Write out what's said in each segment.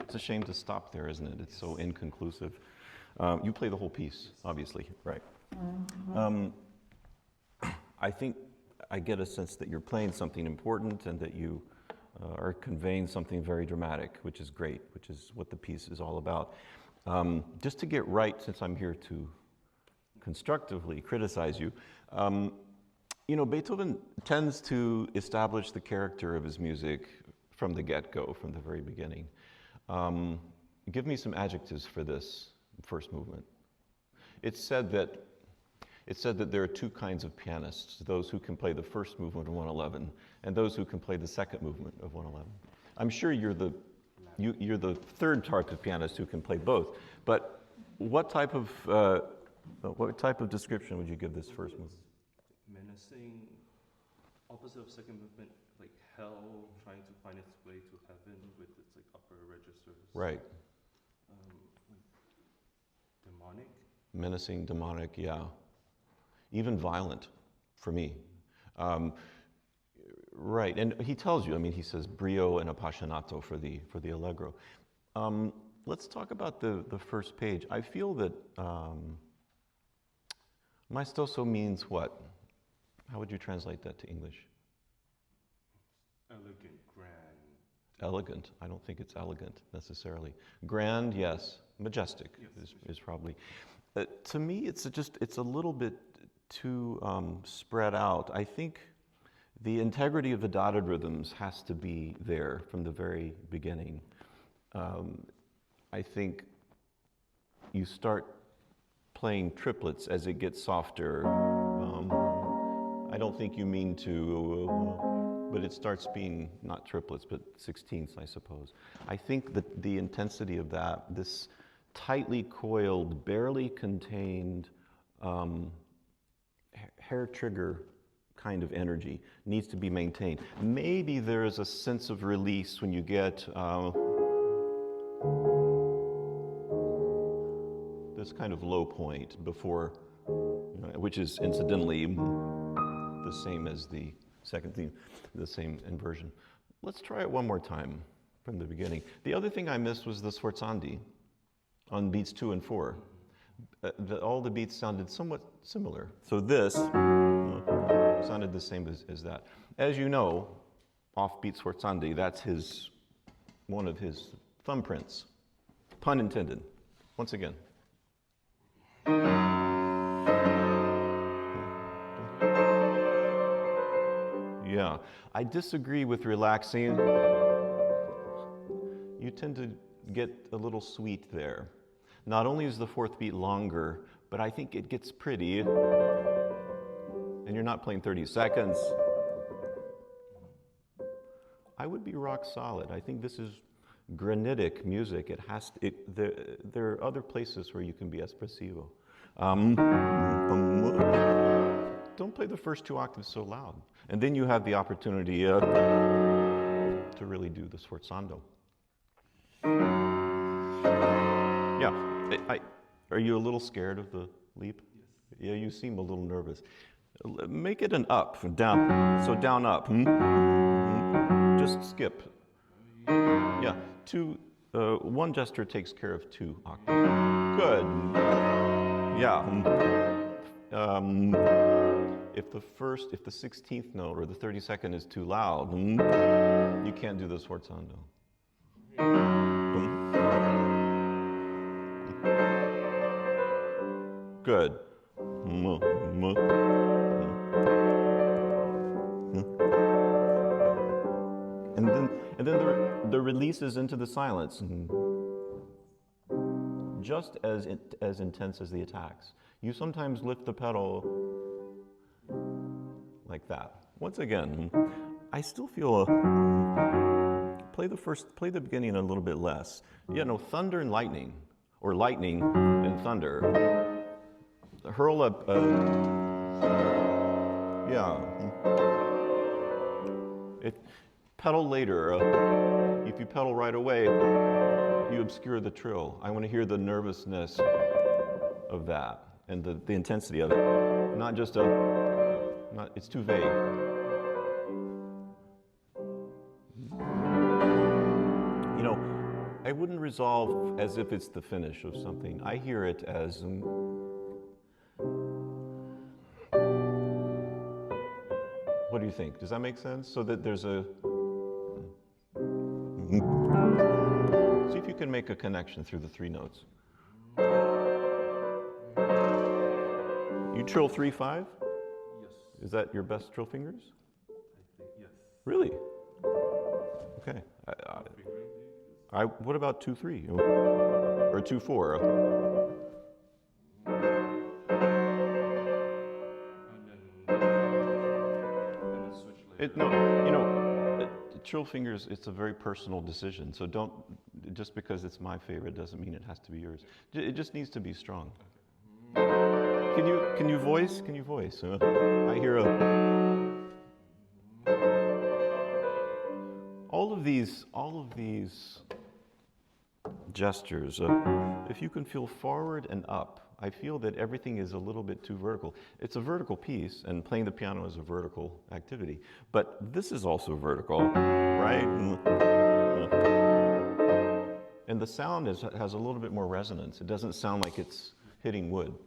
it's a shame to stop there, isn't it? It's so inconclusive. You play the whole piece, obviously, right? I think I get a sense that you're playing something important and that you are conveying something very dramatic, which is great, which is what the piece is all about. Just to get right, since I'm here to constructively criticize you, you know, Beethoven tends to establish the character of his music from the get-go, from the very beginning. Give me some adjectives for this first movement. It's said that there are two kinds of pianists, those who can play the first movement of 111 and those who can play the second movement of 111. I'm sure you're the third type of pianist who can play both, but what type of description would you give this first movement? Menacing, opposite of second movement, like hell trying to find its way to heaven with its like upper registers. Right. Demonic. Menacing, demonic, yeah. Even violent, for me. Right, and he tells you, I mean, he says brio and appassionato for the allegro. Let's talk about the first page. I feel that maestoso means what? How would you translate that to English? Elegant, grand. Elegant. I don't think it's elegant necessarily. Grand, yes. Majestic, yes, is probably. To me, it's a little bit too spread out. I think the integrity of the dotted rhythms has to be there from the very beginning. I think you start playing triplets as it gets softer. I don't think you mean to, but it starts being not triplets, but sixteenths, I suppose. I think that the intensity of that, this tightly coiled, barely contained hair trigger kind of energy needs to be maintained. Maybe there is a sense of release when you get this kind of low point before, you know, which is incidentally the same as the second theme, the same inversion. Let's try it one more time from the beginning. The other thing I missed was the sforzandi on beats 2 and 4. All the beats sounded somewhat similar. So this sounded the same as that. As you know, offbeat sforzandi, that's one of his thumbprints. Pun intended. Once again. Yeah, I disagree with relaxing. You tend to get a little sweet there. Not only is the fourth beat longer, but I think it gets pretty. And you're not playing 30 seconds. I would be rock solid. I think this is granitic music. There are other places where you can be espressivo. Don't play the first 2 octaves so loud. And then you have the opportunity to really do the sforzando. Yeah, are you a little scared of the leap? Yes. Yeah, you seem a little nervous. Make it an up, down, so down, up. Just skip. Yeah, 1 gesture takes care of 2 octaves. Good. Yeah. If the 16th note or the 32nd is too loud, you can't do the sforzando. Good. And then the releases into the silence, just as intense as the attacks. You sometimes lift the pedal like that. Once again, I still feel play the beginning a little bit less. Yeah, no, thunder and lightning, or lightning and thunder. Hurl up, yeah. Pedal later. If you pedal right away, you obscure the trill. I want to hear the nervousness of that and the intensity of it. Not just it's too vague. You know, I wouldn't resolve as if it's the finish of something. I hear it as what do you think? Does that make sense? So that there's a see if you can make a connection through the three notes. You trill 3/5? Yes. Is that your best trill fingers? I think yes. Really? Okay. What fingering do you use? What about 2/3 or 2/4? And then switch later. No, you know, trill fingers. It's a very personal decision. So don't just because it's my favorite doesn't mean it has to be yours. It just needs to be strong. Can you voice? Can you voice? I hear all of these gestures. If you can feel forward and up, I feel that everything is a little bit too vertical. It's a vertical piece, and playing the piano is a vertical activity. But this is also vertical, right? And the sound has a little bit more resonance. It doesn't sound like it's hitting wood.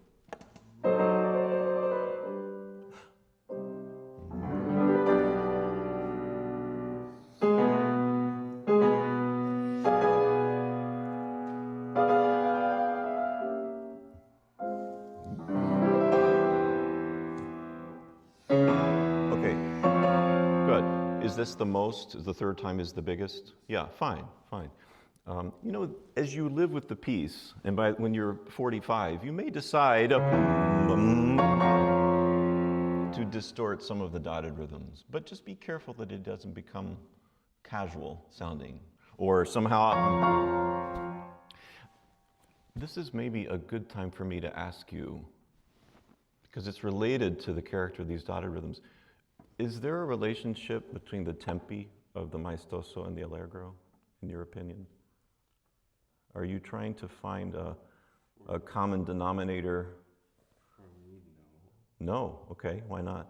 Is this the most? Is the third time is the biggest? Yeah, fine. You know, as you live with the piece, and when you're 45, you may decide to distort some of the dotted rhythms, but just be careful that it doesn't become casual sounding, or somehow. This is maybe a good time for me to ask you, because it's related to the character of these dotted rhythms. Is there a relationship between the tempi of the maestoso and the allegro, in your opinion? Are you trying to find a common denominator? For me, no. No? Okay, why not?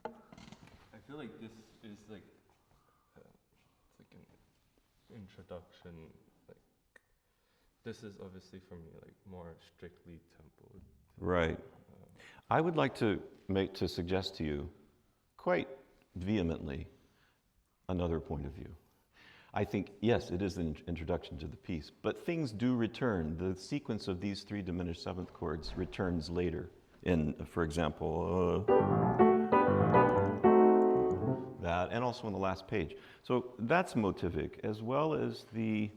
I feel like this is like it's like an introduction. Like this is obviously for me like more strictly tempoed. Right. I would like to suggest to you, quite vehemently, another point of view. I think, yes, it is an introduction to the piece, but things do return. The sequence of these three diminished seventh chords returns later in, for example, that, and also on the last page. So that's motivic, as well as the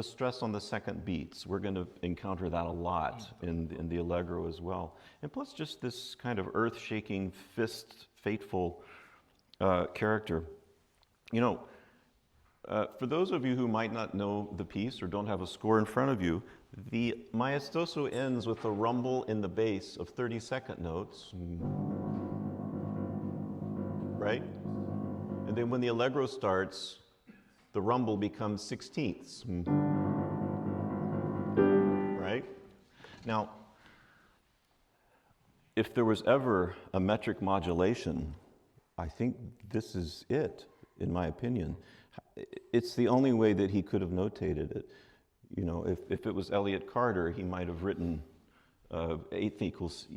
stress on the second beats. We're going to encounter that a lot in the allegro as well. And plus just this kind of earth-shaking, fateful character. You know, for those of you who might not know the piece or don't have a score in front of you, the maestoso ends with a rumble in the bass of 32nd notes, right? And then when the allegro starts, the rumble becomes 16ths, right? Now, if there was ever a metric modulation, I think this is it, in my opinion. It's the only way that he could have notated it. You know, if it was Elliott Carter, he might have written eighth equals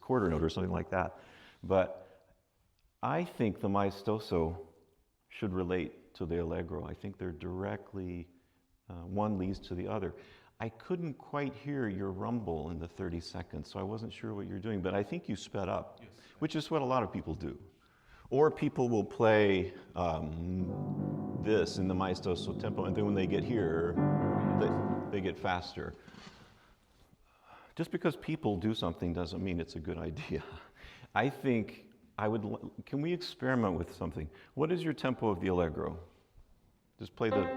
quarter note or something like that. But I think the maestoso should relate to the allegro. I think they're directly, one leads to the other. I couldn't quite hear your rumble in the 30 seconds, so I wasn't sure what you're doing, but I think you sped up, yes, which is what a lot of people do. Or people will play this in the maestoso tempo, and then when they get here, they get faster. Just because people do something doesn't mean it's a good idea. I think can we experiment with something? What is your tempo of the allegro? Just play the...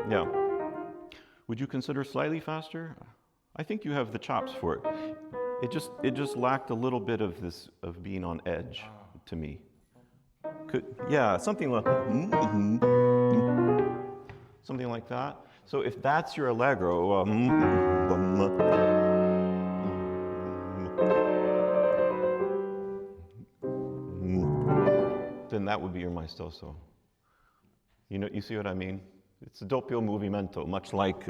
Yeah. Would you consider slightly faster? I think you have the chops for it. It just lacked a little bit of this, of being on edge to me. Yeah, something like... Something like that. So if that's your allegro... that would be your maestoso. You know, you see what I mean? It's a doppio movimento, much like,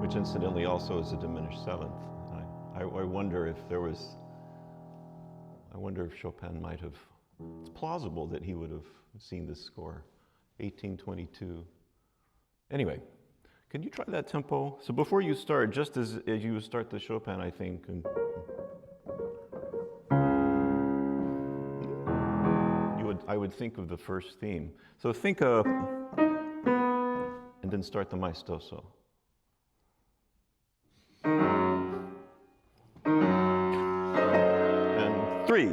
which incidentally also is a diminished seventh. I wonder if there was, I wonder if Chopin might have, it's plausible that he would have seen this score, 1822. Anyway, can you try that tempo? So before you start, just as you start the Chopin, I think, and I would think of the first theme. So think of, and then start the maestoso. And 3.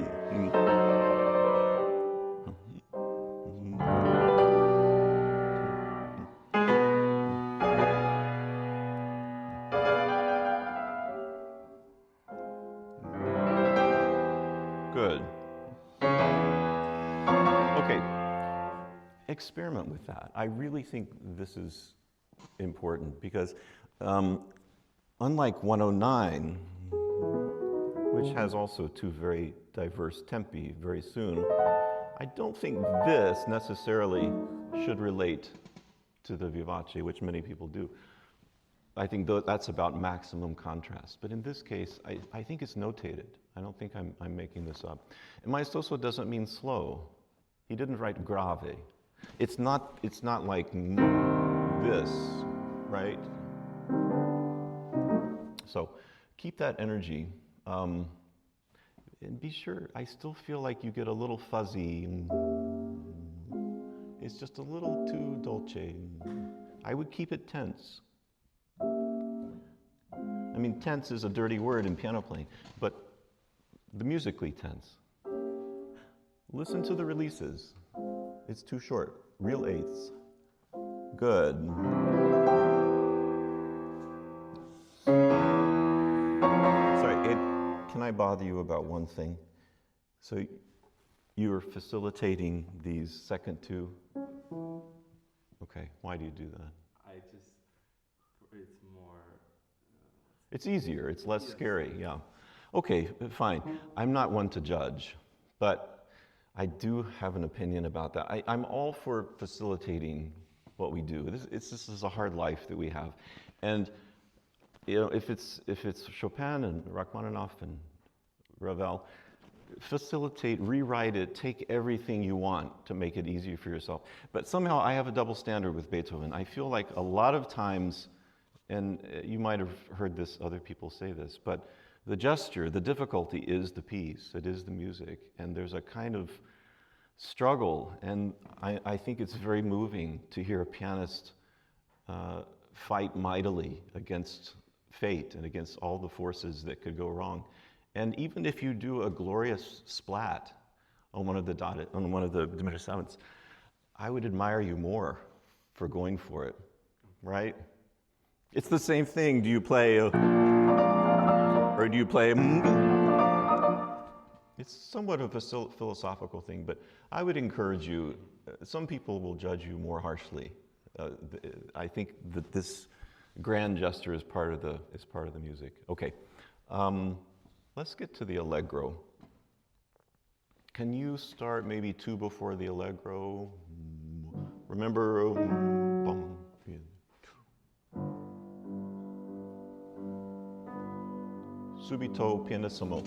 Good. Okay, experiment with that. I really think this is important because unlike 109, which has also 2 very diverse tempi very soon, I don't think this necessarily should relate to the vivace, which many people do. I think that's about maximum contrast. But in this case, I think it's notated. I don't think I'm making this up. And maestoso doesn't mean slow. He didn't write grave. It's not like this, right? So keep that energy. And be sure, I still feel like you get a little fuzzy. It's just a little too dolce. I would keep it tense. I mean, tense is a dirty word in piano playing, but the musically tense. Listen to the releases. It's too short. Real eighths. Good. Sorry, can I bother you about one thing? So you are facilitating these second 2. Okay, why do you do that? It's more... It's easier, it's less scary, yeah. Okay, fine. I'm not one to judge, but I do have an opinion about that. I'm all for facilitating what we do. This is a hard life that we have. And you know, if it's Chopin and Rachmaninoff and Ravel, facilitate, rewrite it, take everything you want to make it easier for yourself. But somehow I have a double standard with Beethoven. I feel like a lot of times, and you might have heard this, other people say this, but the gesture, the difficulty is the piece, it is the music, and there's a kind of struggle, and I think it's very moving to hear a pianist fight mightily against fate and against all the forces that could go wrong. And even if you do a glorious splat on one of the diminished sevenths, I would admire you more for going for it, right? It's the same thing. Do you play or do you play? It's somewhat of a philosophical thing, but I would encourage you. Some people will judge you more harshly. I think that this grand gesture is part of the music. Okay, let's get to the allegro. Can you start maybe 2 before the allegro? Remember, subito pianissimo.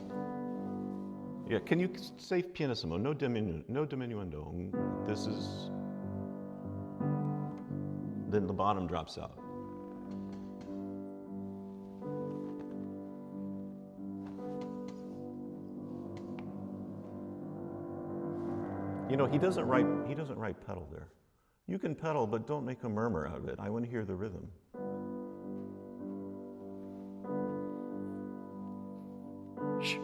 Yeah, can you say pianissimo? No diminuendo. This is, then the bottom drops out. You know, he doesn't write pedal there. You can pedal, but don't make a murmur out of it. I want to hear the rhythm. Shh.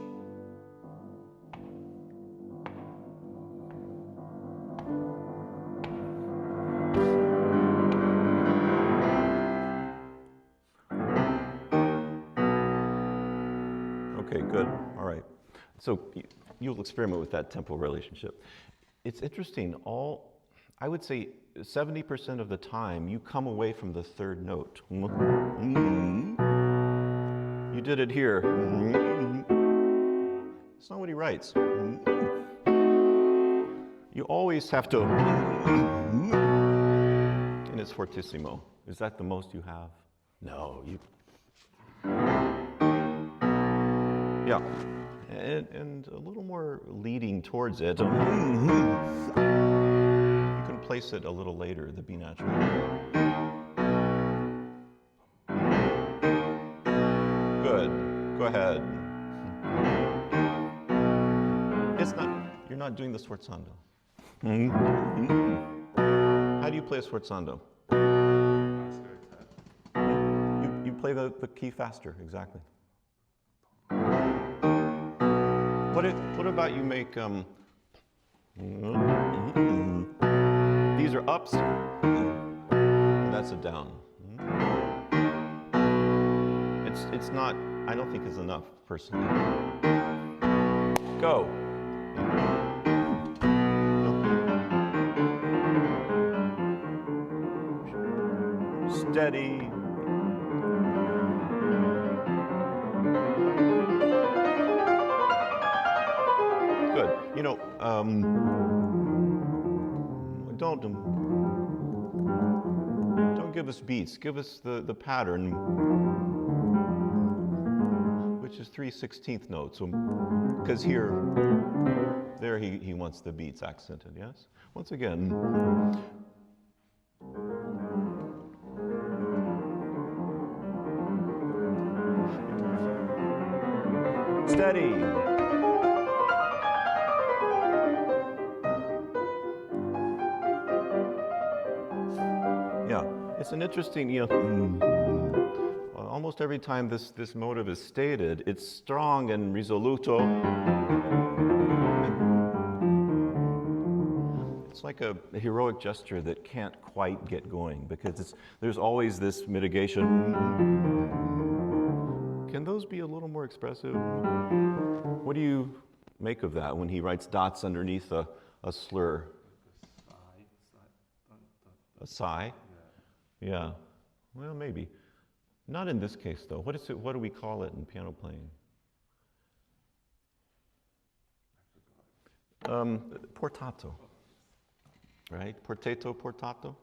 Okay, good. All right. So you'll experiment with that tempo relationship. It's interesting. I would say 70% of the time you come away from the third note. You did it here. That's not what he writes. You always have to, and it's fortissimo. Is that the most you have? No, you. Yeah, and a little more leading towards it. You can place it a little later, the B natural. Good. Go ahead. It's not. You're not doing the sforzando. How do you play a sforzando? You play the key faster, exactly. What about you make, these are ups, that's a down. It's not, I don't think it's enough, personally. Go. Steady. Good. You know, don't give us beats. Give us the pattern, which is 3/16 notes. Because there he wants the beats accented. Yes. Once again. Steady. Yeah, it's an interesting, almost every time this motive is stated, it's strong and risoluto. It's like a heroic gesture that can't quite get going because there's always this mitigation. Can those be a little more expressive? What do you make of that when he writes dots underneath a slur? A sigh? Yeah. Well, maybe. Not in this case, though. What is it? What do we call it in piano playing? Portato. Right? Portato, portato.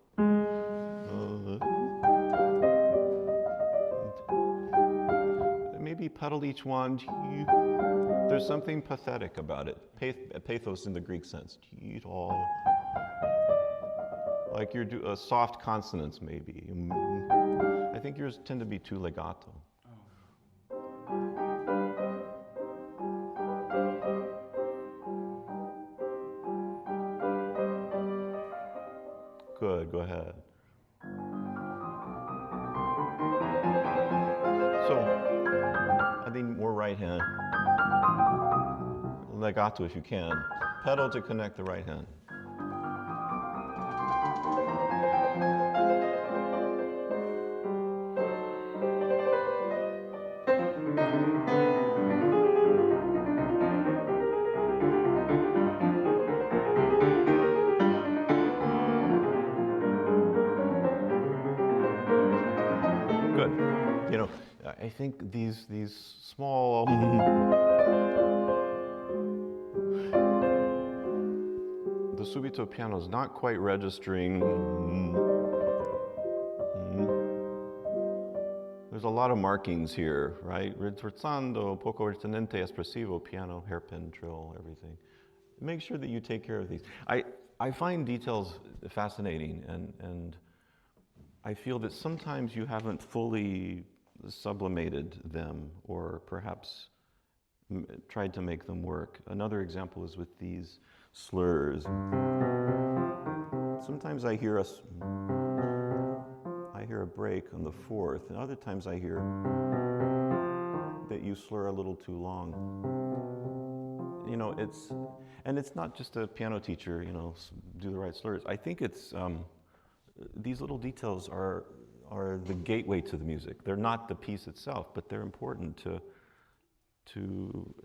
Maybe pedal each one. There's something pathetic about it. Pathos in the Greek sense. Like you're soft consonants, maybe. I think yours tend to be too legato. Good, go ahead. So, I think more right hand. Legato if you can. Pedal to connect the right hand. Good. You know, I think these small the subito piano is not quite registering. There's a lot of markings here, right? Ritforzando, poco ritenente, espressivo, piano, hairpin, trill, everything. Make sure that you take care of these. I find details fascinating, and I feel that sometimes you haven't fully sublimated them or perhaps tried to make them work. Another example is with these slurs. Sometimes I hear a break on the fourth, and other times I hear that you slur a little too long. You know, it's not just a piano teacher, do the right slurs. I think it's, these little details are the gateway to the music. They're not the piece itself, but they're important to,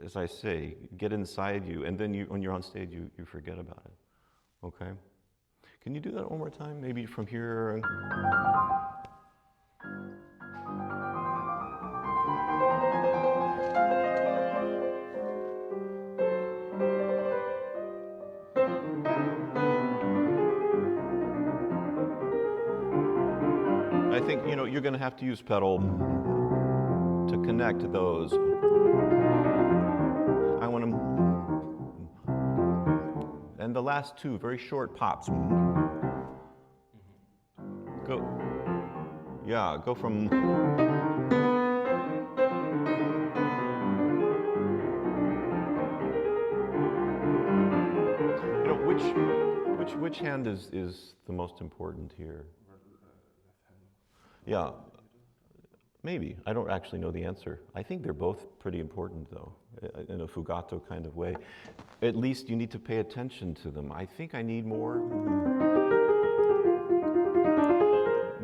as I say, get inside you, and then when you're on stage, you forget about it. Okay? Can you do that one more time? Maybe from here. I think, you know, you're going to have to use pedal to connect those. I want to, and the last two, very short pops. Go, yeah, go from, you know, which hand is the most important here? Yeah, maybe. I don't actually know the answer. I think they're both pretty important, though, in a fugato kind of way. At least you need to pay attention to them. I think I need more.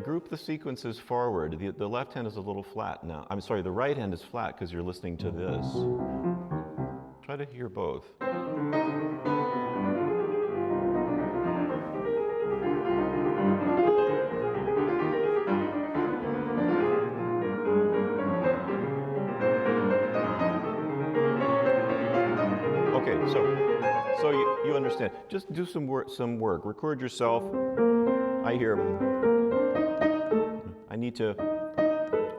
Group the sequences forward. The left hand is a little flat now. I'm sorry, the right hand is flat because you're listening to this. Try to hear both. Okay, so you understand. Just do some work. Record yourself. I hear. I need to.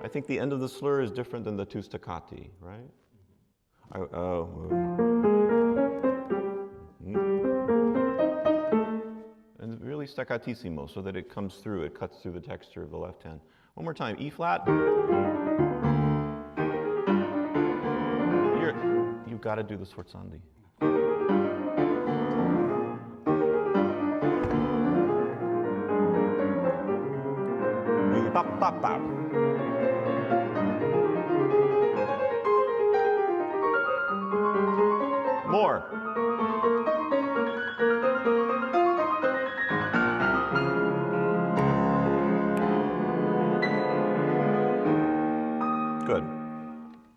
I think the end of the slur is different than the two staccati, right? And really staccatissimo, so that it comes through. It cuts through the texture of the left hand. One more time. E flat. You've got to do the sforzandi. Bop, bop, bop. More. Good.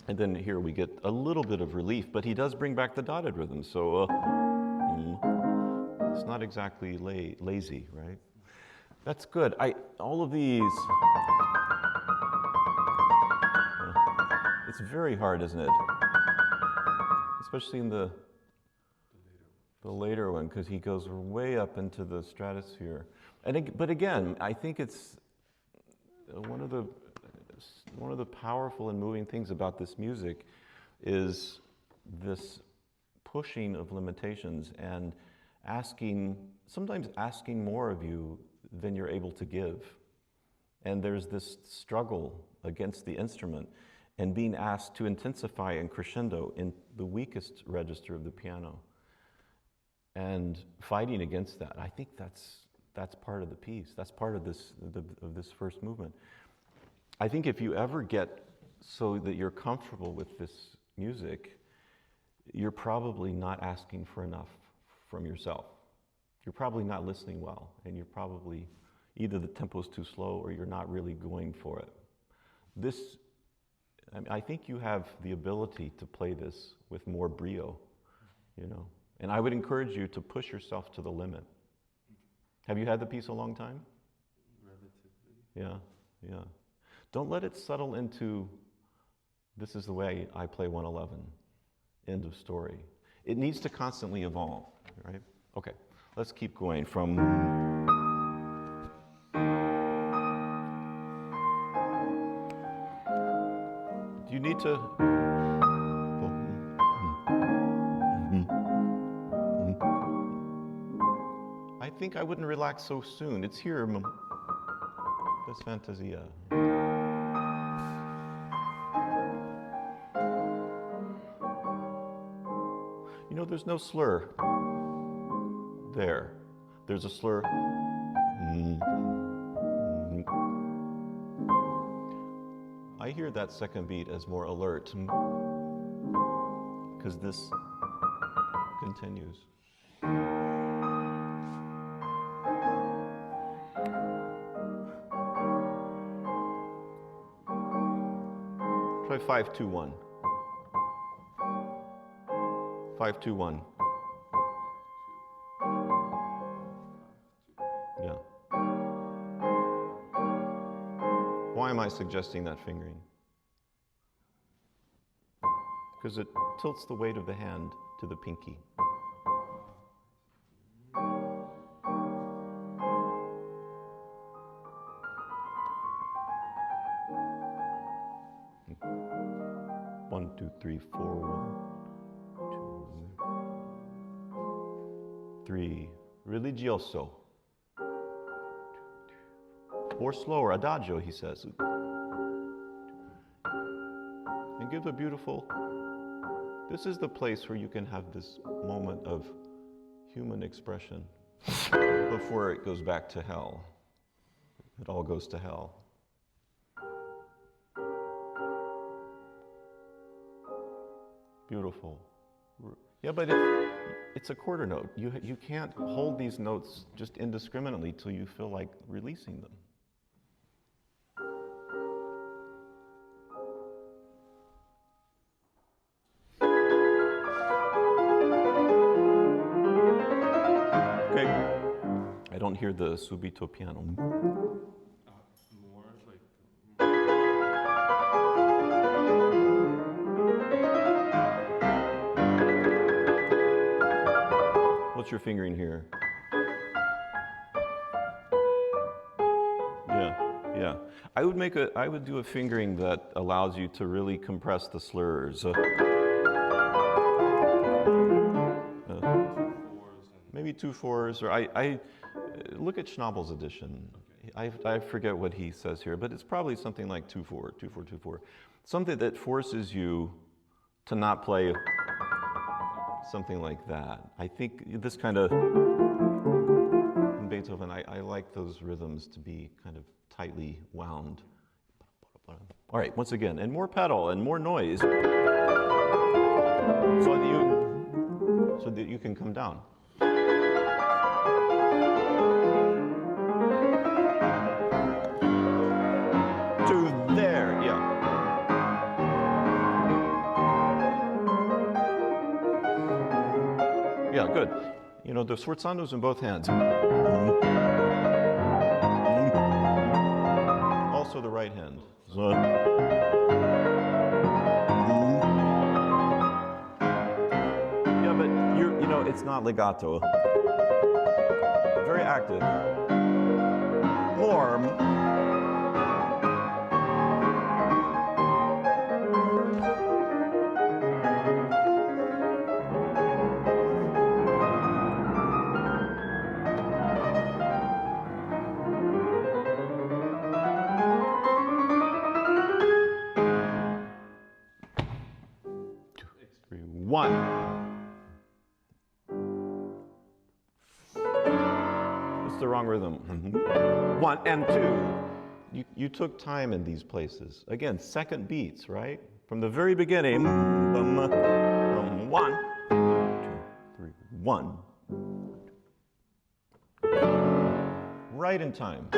And then here we get a little bit of relief, but he does bring back the dotted rhythm, so it's not exactly lazy, right? That's good. All of these, it's very hard, isn't it? Especially in the later one, because he goes way up into the stratosphere. But again, I think it's one of the powerful and moving things about this music is this pushing of limitations and sometimes asking more of you than you're able to give. And there's this struggle against the instrument and being asked to intensify and crescendo in the weakest register of the piano and fighting against that. I think that's part of the piece. That's part of this first movement. I think if you ever get so that you're comfortable with this music, you're probably not asking for enough from yourself. You're probably not listening well, and you're probably either the tempo's too slow or you're not really going for it. I think you have the ability to play this with more brio, you know. And I would encourage you to push yourself to the limit. Have you had the piece a long time? Relatively. Yeah. Don't let it settle into, this is the way I play 111. End of story. It needs to constantly evolve, right? Okay, let's keep going from... Do you need to... I think I wouldn't relax so soon. It's here. That's Fantasia. You know, there's no slur there. There's a slur. I hear that second beat as more alert because this continues. Try 5-2-1. 5-2-1. Yeah. Why am I suggesting that fingering? Because it tilts the weight of the hand to the pinky. 1, 2, 3, 4. 1, 2, 3. Religioso. Or slower, adagio, he says. And give a beautiful. This is the place where you can have this moment of human expression before it goes back to hell. It all goes to hell. Beautiful. Yeah, but it's a quarter note. You can't hold these notes just indiscriminately till you feel like releasing them. Okay. I don't hear the subito piano. More like. What's your fingering here? Yeah. I would do a fingering that allows you to really compress the slurs. Maybe 2 4s, or I look at Schnabel's edition. I forget what he says here, but it's probably something like 2 4, 2 4, 2 4. Something that forces you to not play something like that. I think this kind of, in Beethoven, I like those rhythms to be kind of tightly wound. All right, once again, and more pedal and more noise so that you can come down. To there, yeah. Yeah, good. You know, the sforzando's in both hands. Also the right hand. So, yeah, but you know, it's not legato. Very active. More. One. It's the wrong rhythm. 1 and 2. You took time in these places. Again, second beats, right? From the very beginning. 1, 2, 3, 1. Right in time.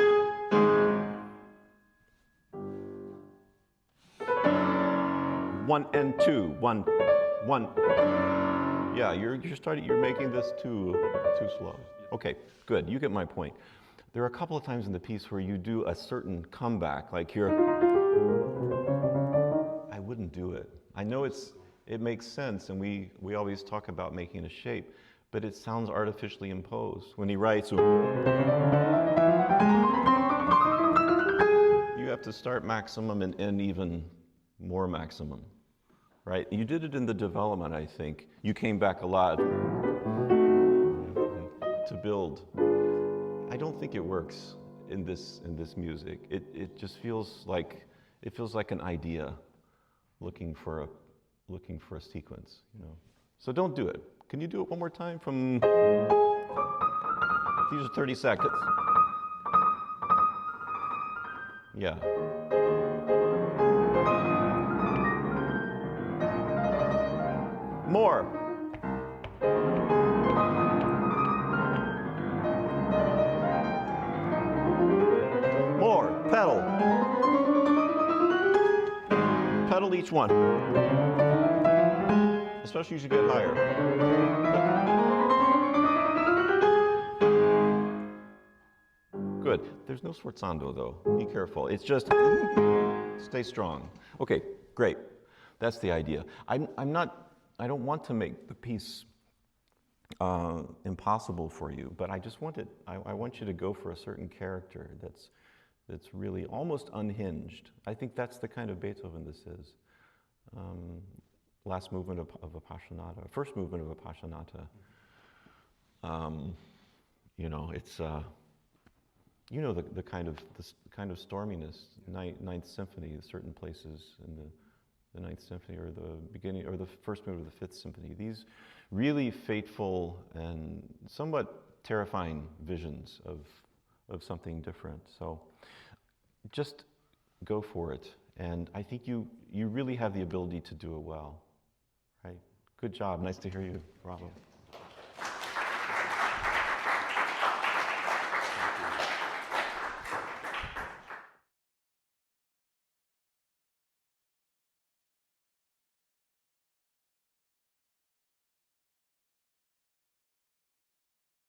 One and 2. 1. Yeah, you're making this too slow. Okay, good. You get my point. There are a couple of times in the piece where you do a certain comeback, like here. I wouldn't do it. I know it makes sense, and we always talk about making a shape, but it sounds artificially imposed. When he writes, you have to start maximum and end even more maximum. Right? You did it in the development, I think. You came back a lot to build. I don't think it works in this music. It just feels like an idea looking for a sequence, you know. So don't do it. Can you do it one more time from these are 30 seconds. Yeah. More. More. Pedal. Pedal each one. Especially as you get higher. Good. There's no sforzando though. Be careful. It's just stay strong. Okay, great. That's the idea. I don't want to make the piece impossible for you, but I want you to go for a certain character that's really almost unhinged. I think that's the kind of Beethoven this is. last movement of Appassionata, first movement of Appassionata. You know, it's you know the kind of storminess. Ninth Symphony, certain places in the Ninth Symphony, or the beginning, or the first movement of the Fifth Symphony. These really fateful and somewhat terrifying visions of something different. So just go for it. And I think you really have the ability to do it well, right? Good job. Nice to hear you, Bravo.